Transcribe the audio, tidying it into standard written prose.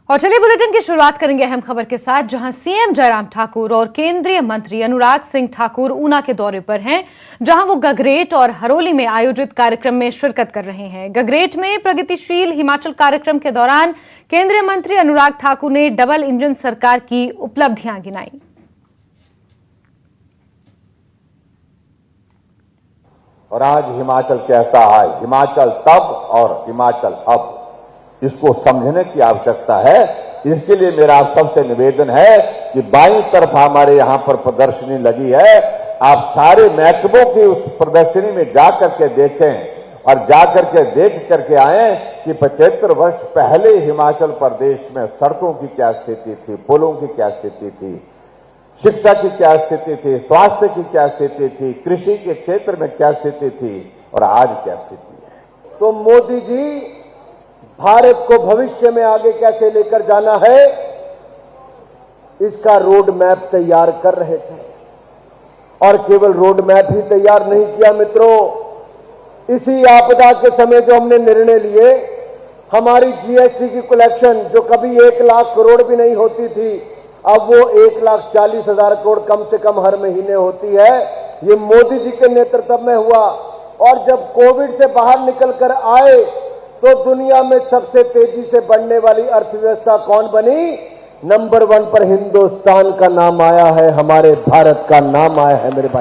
और चलिए बुलेटिन की शुरुआत करेंगे अहम खबर के साथ, जहां सीएम जयराम ठाकुर और केंद्रीय मंत्री अनुराग सिंह ठाकुर ऊना के दौरे पर हैं, जहां वो गगरेट और हरोली में आयोजित कार्यक्रम में शिरकत कर रहे हैं। गगरेट में प्रगतिशील हिमाचल कार्यक्रम के दौरान केंद्रीय मंत्री अनुराग ठाकुर ने डबल इंजन सरकार की उपलब्धियां गिनाई। और आज हिमाचल कैसा है, हिमाचल तब और हिमाचल अब, इसको समझने की आवश्यकता है। इसके लिए मेरा आप सबसे निवेदन है कि बाईं तरफ हमारे यहां पर प्रदर्शनी लगी है, आप सारे महकमों की उस प्रदर्शनी में जाकर के देखें और जाकर के देख करके आए कि 75 वर्ष पहले हिमाचल प्रदेश में सड़कों की क्या स्थिति थी, पुलों की क्या स्थिति थी, शिक्षा की क्या स्थिति थी, स्वास्थ्य की क्या स्थिति थी, कृषि के क्षेत्र में क्या स्थिति थी और आज क्या स्थिति है। तो मोदी जी भारत को भविष्य में आगे कैसे लेकर जाना है, इसका रोड मैप तैयार कर रहे थे। और केवल रोड मैप ही तैयार नहीं किया मित्रों, इसी आपदा के समय जो हमने निर्णय लिए, हमारी जीएसटी की कलेक्शन जो कभी 1 लाख करोड़ भी नहीं होती थी, अब वो 1,40,000 करोड़ कम से कम हर महीने होती है। ये मोदी जी के नेतृत्व में हुआ। और जब कोविड से बाहर निकल कर आए तो दुनिया में सबसे तेजी से बढ़ने वाली अर्थव्यवस्था कौन बनी? नंबर 1 पर हिंदुस्तान का नाम आया है, हमारे भारत का नाम आया है मेरे भाई।